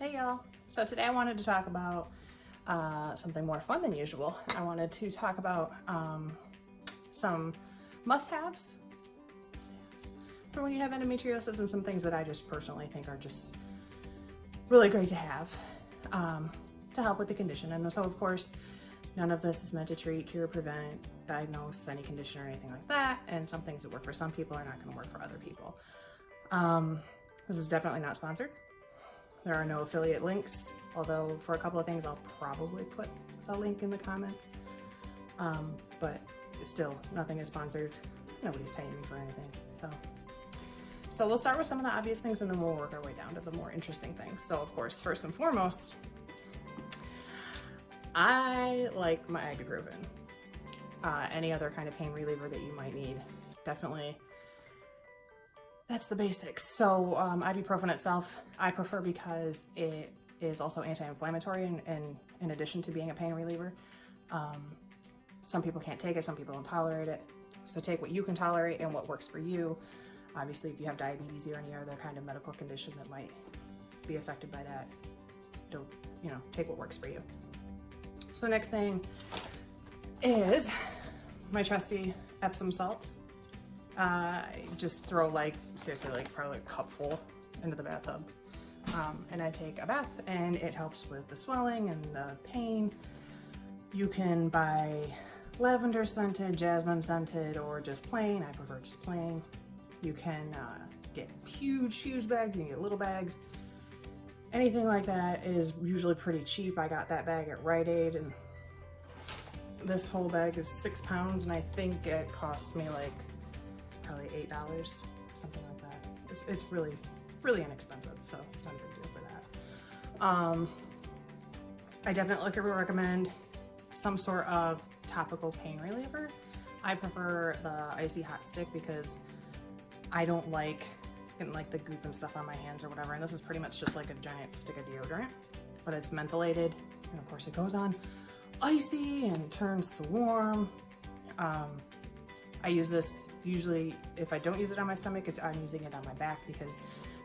Hey y'all. So today I wanted to talk about something more fun than usual. I wanted to talk about some must-haves for when you have endometriosis and some things that I just personally think are just really great to have to help with the condition. And so of course, none of this is meant to treat, cure, prevent, diagnose any condition or anything like that. And some things that work for some people are not going to work for other people. This is definitely not sponsored. There are no affiliate links, although for a couple of things I'll probably put a link in the comments. But still, nothing is sponsored. Nobody's paying me for anything. So we'll start with some of the obvious things and then we'll work our way down to the more interesting things. So of course, first and foremost, I like my Ibuprofen. Any other kind of pain reliever that you might need, definitely. That's the basics. So ibuprofen itself, I prefer because it is also anti-inflammatory and in addition to being a pain reliever. Some people can't take it, some people don't tolerate it. So take what you can tolerate and what works for you. Obviously, if you have diabetes or any other kind of medical condition that might be affected by that, don't, take what works for you. So the next thing is my trusty Epsom Salt. I just throw seriously probably a cup full into the bathtub. And I take a bath and it helps with the swelling and the pain. You can buy lavender scented, jasmine scented, or just plain. I prefer just plain. You can get huge bags, you can get little bags. Anything like that is usually pretty cheap. I got that bag at Rite Aid and this whole bag is 6 pounds and I think it cost me probably $8, something like that. It's really inexpensive, so it's not a big deal for that. I definitely recommend some sort of topical pain reliever. I prefer the Icy Hot Stick because I don't like getting the goop and stuff on my hands or whatever, and this is pretty much just like a giant stick of deodorant, but it's mentholated, and of course it goes on icy and turns to warm. I use this usually, if I don't use it on my stomach, I'm using it on my back because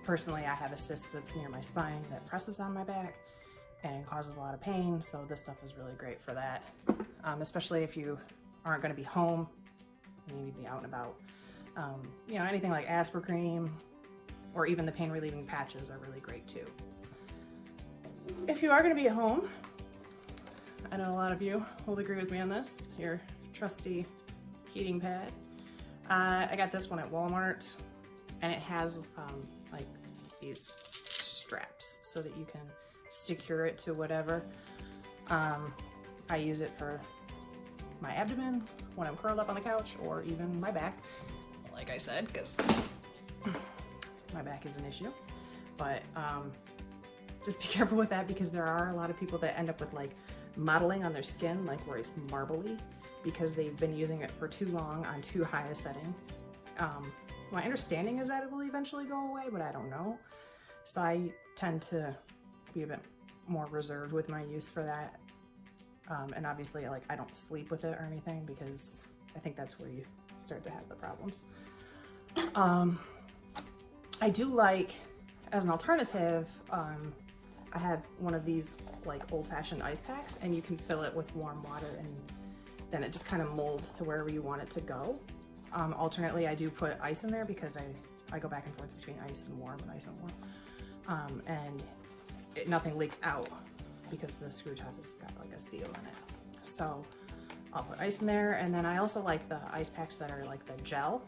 personally I have a cyst that's near my spine that presses on my back and causes a lot of pain. So this stuff is really great for that, especially if you aren't going to be home and you need to be out and about. Anything like Aspercreme or even the pain relieving patches are really great too. If you are going to be at home, I know a lot of you will agree with me on this, your trusty heating pad. I got this one at Walmart and it has these straps so that you can secure it to whatever. I use it for my abdomen when I'm curled up on the couch or even my back, like I said, because my back is an issue. But just be careful with that because there are a lot of people that end up with modeling on their skin, where it's marbly, because they've been using it for too long on too high a setting. My understanding is that it will eventually go away, but I don't know. So I tend to be a bit more reserved with my use for that. And obviously, I don't sleep with it or anything because I think that's where you start to have the problems. I do like, as an alternative, I have one of these old-fashioned ice packs, and you can fill it with warm water and then it just kind of molds to wherever you want it to go. Alternately, I do put ice in there because I go back and forth between ice and warm and ice and warm. And nothing leaks out because the screw top has got a seal in it. So I'll put ice in there, and then I also like the ice packs that are the gel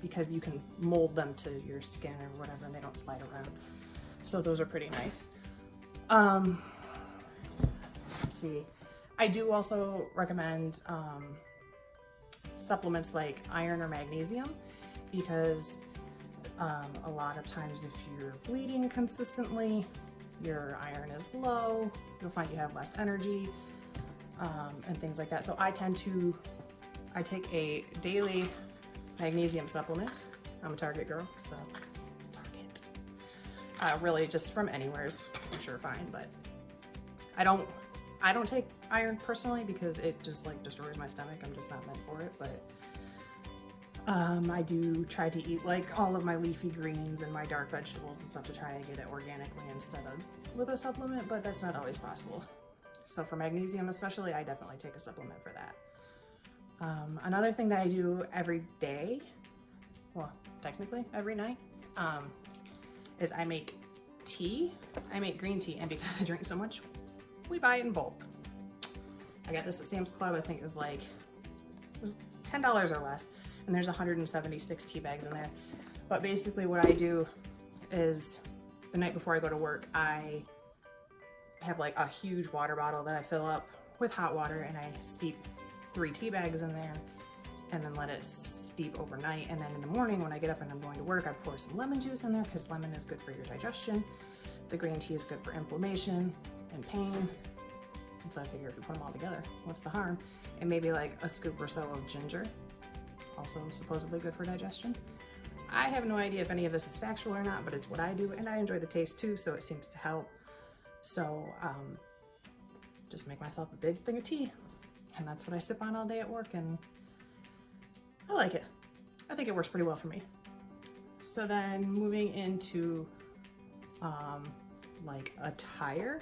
because you can mold them to your skin or whatever and they don't slide around. So those are pretty nice. Let's see. I do also recommend supplements like iron or magnesium because a lot of times if you're bleeding consistently, your iron is low, you'll find you have less energy and things like that. So I take a daily magnesium supplement. I'm a Target girl, so Target. Really just from anywhere is I'm sure fine, but I don't take iron personally because it just destroys my stomach. I'm just not meant for it, but I do try to eat like all of my leafy greens and my dark vegetables and stuff to try to get it organically instead of with a supplement, but that's not always possible. So for magnesium especially, I definitely take a supplement for that. Another thing that I do every day, well, technically every night, is I make tea. I make green tea, and because I drink so much, we buy it in bulk. I got this at Sam's Club. I think it was $10 or less, and there's 176 tea bags in there. But basically what I do is the night before I go to work, I have like a huge water bottle that I fill up with hot water, and I steep 3 tea bags in there and then let it steep overnight. And then in the morning when I get up and I'm going to work, I pour some lemon juice in there because lemon is good for your digestion. The green tea is good for inflammation and pain. And so I figure if you put them all together, what's the harm? And maybe like a scoop or so of ginger, also supposedly good for digestion. I have no idea if any of this is factual or not, but it's what I do, and I enjoy the taste too, so it seems to help. So just make myself a big thing of tea, and that's what I sip on all day at work, and I like it. I think it works pretty well for me. So then moving into like attire.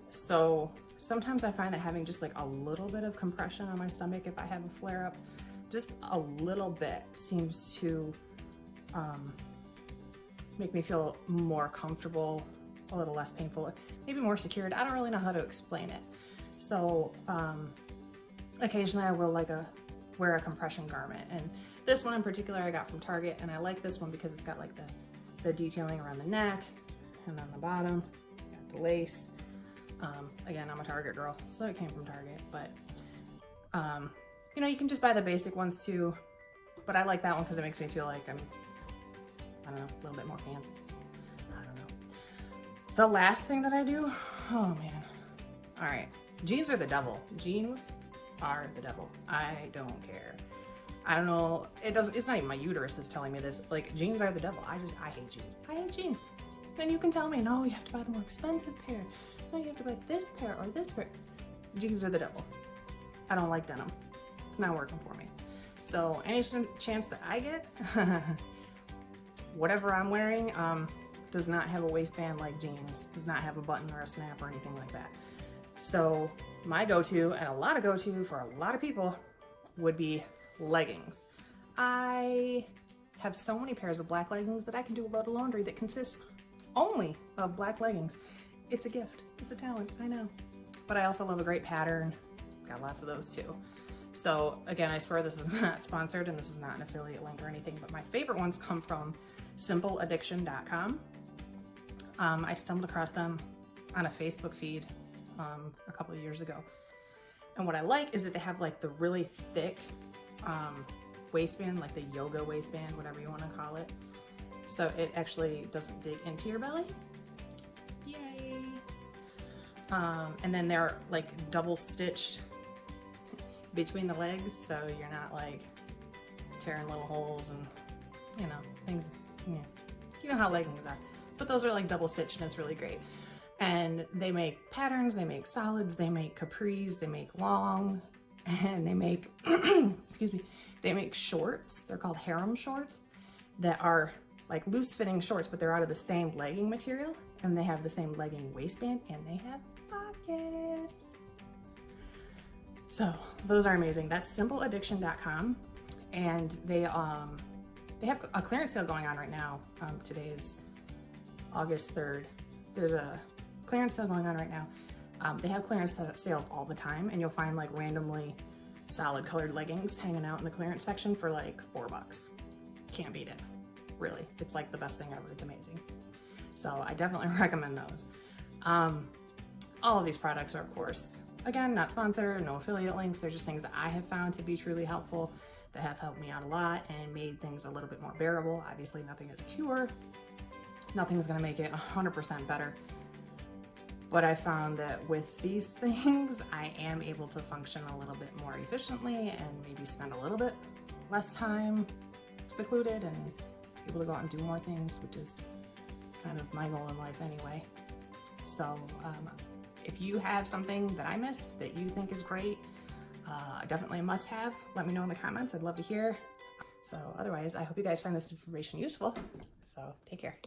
So sometimes I find that having just like a little bit of compression on my stomach if I have a flare up, just a little bit, seems to make me feel more comfortable, a little less painful, maybe more secured. I don't really know how to explain it. So occasionally I will wear a compression garment, and this one in particular I got from Target, and I like this one because it's got like the detailing around the neck, and then the bottom, got the lace. Again, I'm a Target girl, so it came from Target, but you know, you can just buy the basic ones too, but I like that one because it makes me feel like I'm, I don't know, a little bit more fancy. I don't know. The last thing that I do, oh man. All right, jeans are the devil. Jeans are the devil. I don't care. I don't know, it's not even my uterus that's telling me this. Like, jeans are the devil. I hate jeans. I hate jeans. Then you can tell me, no, you have to buy the more expensive pair. No, you have to buy this pair or this pair. Jeans are the devil. I don't like denim. It's not working for me. So any chance that I get, whatever I'm wearing does not have a waistband like jeans, does not have a button or a snap or anything like that. So my go-to, and a lot of go-to for a lot of people, would be leggings. I have so many pairs of black leggings that I can do a load of laundry that consists only of black leggings. It's a gift. It's a talent, I know. But I also love a great pattern. Got lots of those too. So again, I swear this is not sponsored and this is not an affiliate link or anything, but my favorite ones come from simpleaddiction.com. I stumbled across them on a Facebook feed a couple of years ago. And what I like is that they have like the really thick waistband, like the yoga waistband, whatever you want to call it. So it actually doesn't dig into your belly. Yay! And then they're like double stitched between the legs, so you're not like tearing little holes and, you know, things, yeah. You know how leggings are. But those are like double stitched, and it's really great. And they make patterns, they make solids, they make capris, they make long, and they make, excuse me, they make shorts. They're called harem shorts that are like loose fitting shorts, but they're out of the same legging material, and they have the same legging waistband, and they have pockets. So those are amazing. That's simpleaddiction.com, and they have a clearance sale going on right now. Today is August 3rd. There's a clearance sale going on right now. They have clearance sales all the time, and you'll find like randomly solid colored leggings hanging out in the clearance section for like $4. Can't beat it, really. It's like the best thing ever. It's amazing. So I definitely recommend those. All of these products are, of course, again, not sponsored, no affiliate links. They're just things that I have found to be truly helpful, that have helped me out a lot and made things a little bit more bearable. Obviously, nothing is a cure. Nothing's gonna make it 100% better. But I found that with these things, I am able to function a little bit more efficiently and maybe spend a little bit less time secluded and able to go out and do more things, which is kind of my goal in life anyway. So if you have something that I missed that you think is great, definitely a must-have, let me know in the comments. I'd love to hear. So otherwise, I hope you guys find this information useful. So take care.